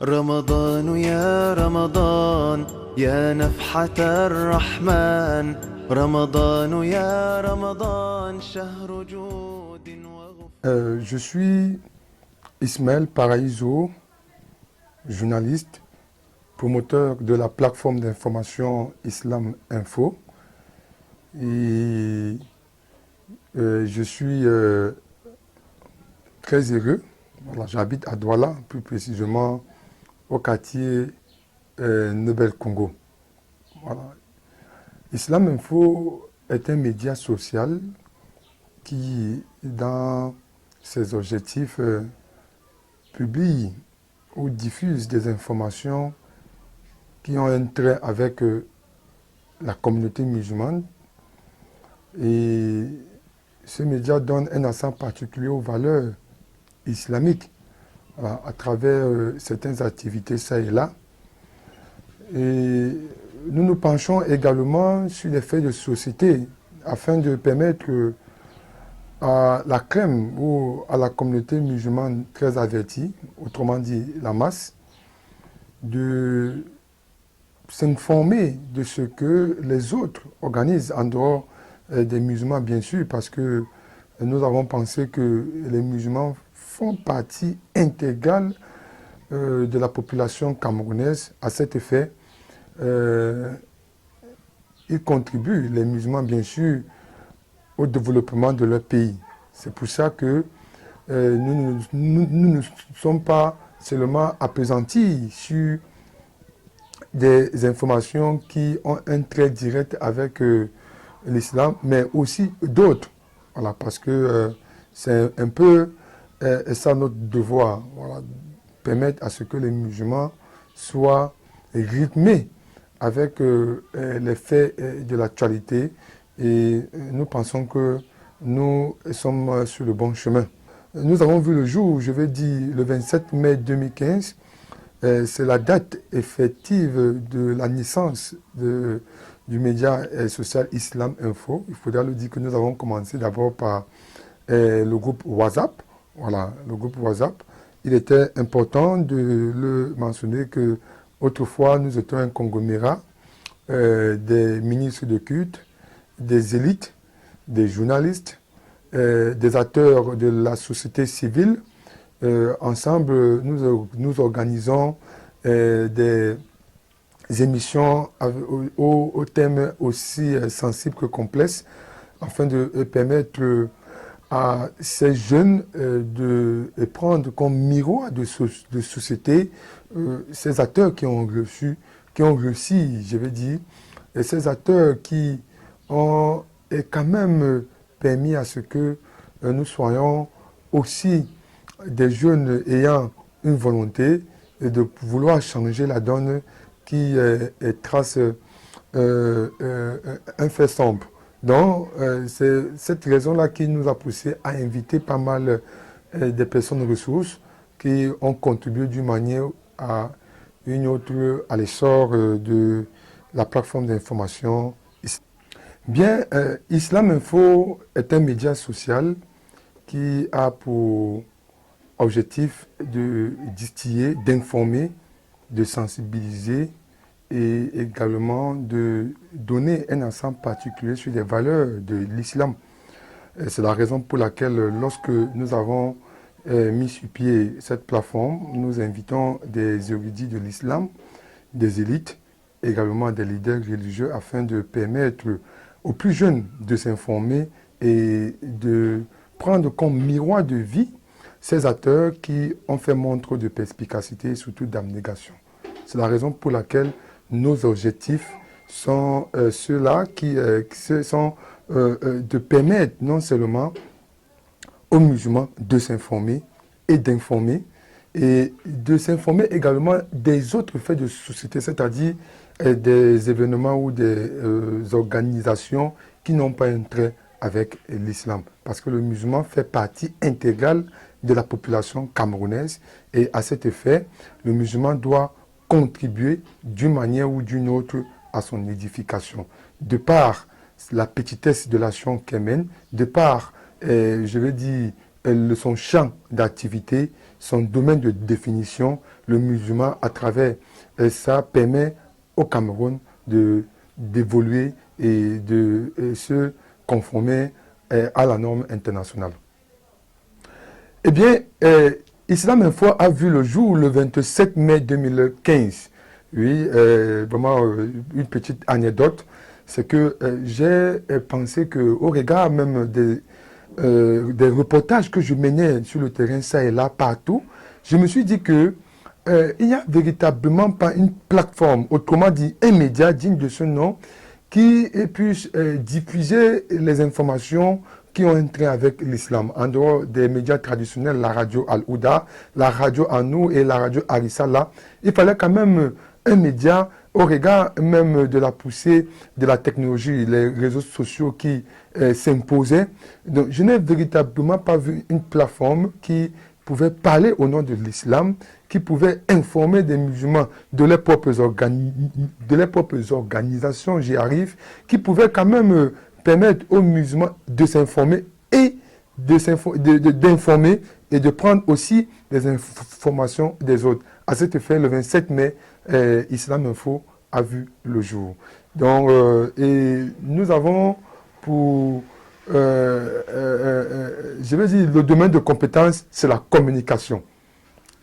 رمضان يا رمضان يا نفحة الرحمن رمضان يا رمضان شهر جود وغفران. Je suis Ismaël Paraíso, journaliste, promoteur de la plateforme d'information Islam Info. Et je suis très heureux. Voilà, j'habite à Douala, plus précisément au quartier Nebel Congo. Voilà. Islam Info est un média social qui, dans ses objectifs, publie ou diffuse des informations qui ont un trait avec la communauté musulmane. Et ce média donne un accent particulier aux valeurs islamiques à travers certaines activités ça et là. Et nous nous penchons également sur les faits de société afin de permettre à la crème ou à la communauté musulmane très avertie, autrement dit la masse, de s'informer de ce que les autres organisent en dehors des musulmans, bien sûr, parce que nous avons pensé que les musulmans font partie intégrale de la population camerounaise. À cet effet, ils contribuent, les musulmans, bien sûr, au développement de leur pays. C'est pour ça que nous ne sommes pas seulement appesantis sur des informations qui ont un trait direct avec l'islam, mais aussi d'autres. Voilà, parce que c'est un peu ça notre devoir, voilà, permettre à ce que les musulmans soient rythmés avec les faits de l'actualité. Et nous pensons que nous sommes sur le bon chemin. Nous avons vu le jour, je vais dire le 27 mai 2015, c'est la date effective de la naissance du média social Islam Info. Il faudra le dire que nous avons commencé d'abord par le groupe WhatsApp. Voilà, le groupe WhatsApp. Il était important de le mentionner que autrefois nous étions un conglomérat des ministres de culte, des élites, des journalistes, des acteurs de la société civile. Ensemble, nous organisons des émissions au thème aussi sensible que complexe afin de permettre à ces jeunes de prendre comme miroir de société ces acteurs qui ont réussi, je vais dire, et ces acteurs qui ont quand même permis à ce que nous soyons aussi des jeunes ayant une volonté de vouloir changer la donne qui trace un fait sombre. Donc, c'est cette raison-là qui nous a poussé à inviter pas mal des personnes ressources qui ont contribué d'une manière à une autre à l'essor de la plateforme d'information. Bien, Islam Info est un média social qui a pour objectif de distiller, d'informer, de sensibiliser et également de donner un ensemble particulier sur les valeurs de l'islam. C'est la raison pour laquelle lorsque nous avons mis sur pied cette plateforme, nous invitons des érudits de l'islam, des élites, également des leaders religieux afin de permettre aux plus jeunes de s'informer et de prendre comme miroir de vie ces acteurs qui ont fait montre de perspicacité et surtout d'abnégation. C'est la raison pour laquelle nos objectifs sont ceux-là qui sont de permettre non seulement aux musulmans de s'informer et d'informer, et de s'informer également des autres faits de société, c'est-à-dire des événements ou des organisations qui n'ont pas un trait avec l'islam. Parce que le musulman fait partie intégrale de la population camerounaise et à cet effet, le musulman doit contribuer d'une manière ou d'une autre à son édification. De par la petitesse de l'action qu'elle mène, de par je vais dire, son champ d'activité, son domaine de définition, le musulman, à travers ça, permet au Cameroun d'évoluer et de se conformer à la norme internationale. Eh bien, Islam Info a vu le jour le 27 mai 2015. Oui, vraiment une petite anecdote, c'est que j'ai pensé qu'au regard même des reportages que je menais sur le terrain, ça et là, partout, je me suis dit que il n'y a véritablement pas une plateforme, autrement dit un média digne de ce nom, qui puisse diffuser les informations qui ont un trait avec l'islam. En dehors des médias traditionnels, la radio Al-Ouda, la radio Anou et la radio Arissala, il fallait quand même un média au regard même de la poussée de la technologie, les réseaux sociaux qui s'imposaient. Donc, je n'ai véritablement pas vu une plateforme qui pouvait parler au nom de l'islam, qui pouvait informer des musulmans de leurs propres, organisations, j'y arrive, qui pouvait quand même permettre aux musulmans de s'informer et d'informer et de prendre aussi des informations des autres. À cet effet, le 27 mai, Islam Info a vu le jour. Donc, et nous avons pour, je vais dire, le domaine de compétence, c'est la communication.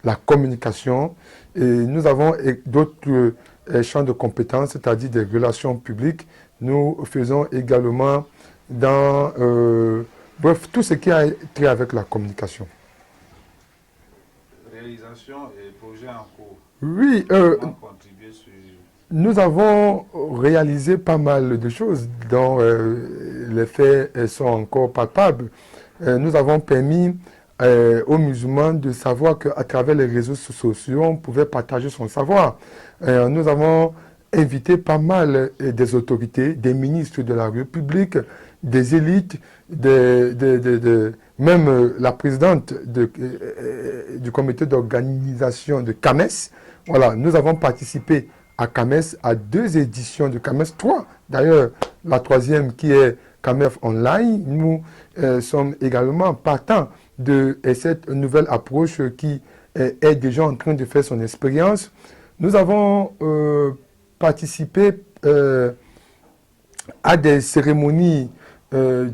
La communication. Et nous avons d'autres champs de compétences, c'est-à-dire des relations publiques. Nous faisons également dans, bref, tout ce qui a trait avec la communication. Réalisation et projet en cours. Oui, Contribuer sur... nous avons réalisé pas mal de choses dont les faits sont encore palpables. Nous avons permis aux musulmans de savoir qu'à travers les réseaux sociaux, on pouvait partager son savoir. Nous avons invité pas mal des autorités, des ministres de la République, des élites, même la présidente du comité d'organisation de CAMES. Voilà, nous avons participé à CAMES, à 2 éditions de CAMES, 3. D'ailleurs, la 3e qui est CAMEF Online, nous sommes également partants de cette nouvelle approche qui est déjà en train de faire son expérience. Nous avons participé à des cérémonies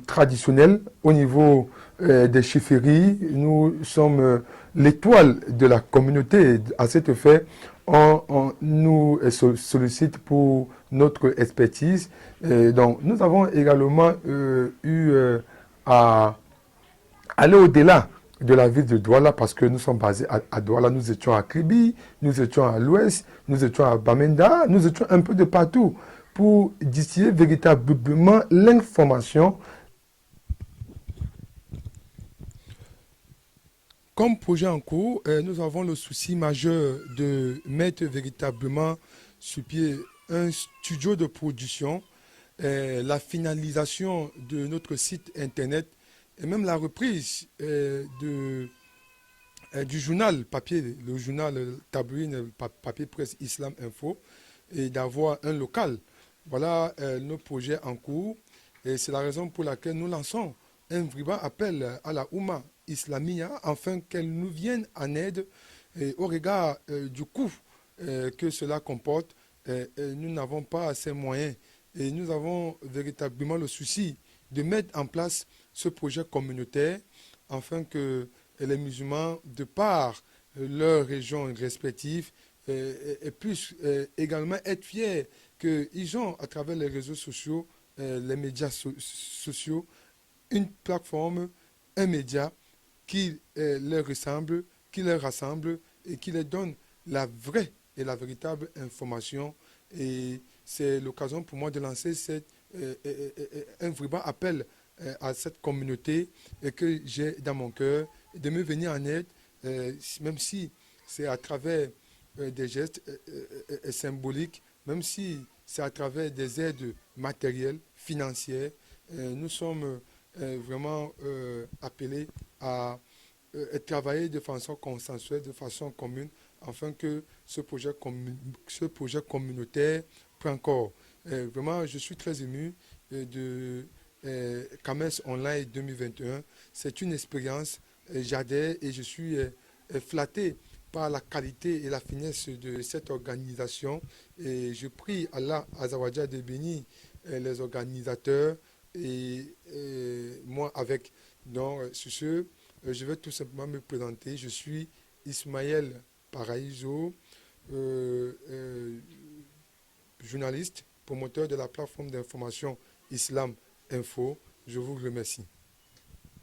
traditionnelles au niveau des chefferies. Nous sommes l'étoile de la communauté. À cet effet, on nous sollicite pour notre expertise. Donc, nous avons également eu à aller au-delà de la ville de Douala parce que nous sommes basés à Douala. Nous étions à Kribi, nous étions à l'ouest, nous étions à Bamenda, nous étions un peu de partout pour distiller véritablement l'information. Comme projet en cours, nous avons le souci majeur de mettre véritablement sur pied un studio de production, la finalisation de notre site internet et même la reprise du journal papier, le journal tabloïd papier presse Islam Info, et d'avoir un local. Voilà nos projets en cours. Et c'est la raison pour laquelle nous lançons un vibrant appel à la Oumma Islamia afin qu'elle nous vienne en aide au regard du coût que cela comporte. Nous n'avons pas assez moyens et nous avons véritablement le souci de mettre en place ce projet communautaire afin que les musulmans, de par leurs régions respectives, puissent également être fiers qu'ils ont, à travers les réseaux sociaux, les médias sociaux, une plateforme, un média qui leur ressemble, qui leur rassemble et qui leur donne la vraie et la véritable information. Et c'est l'occasion pour moi de lancer un vrai appel à cette communauté que j'ai dans mon cœur, de me venir en aide, même si c'est à travers des gestes symboliques, même si c'est à travers des aides matérielles, financières. Nous sommes vraiment appelés à travailler de façon consensuelle, de façon commune, afin que ce projet communautaire prenne corps. Vraiment, je suis très ému de Kamens Online 2021. C'est une expérience, j'adhère et je suis flatté par la qualité et la finesse de cette organisation. Et je prie Allah Azawadja de bénir les organisateurs et moi avec. Donc, sur ce, je vais tout simplement me présenter. Je suis Ismaël Paraíso, journaliste, promoteur de la plateforme d'information Islam Info. Je vous remercie.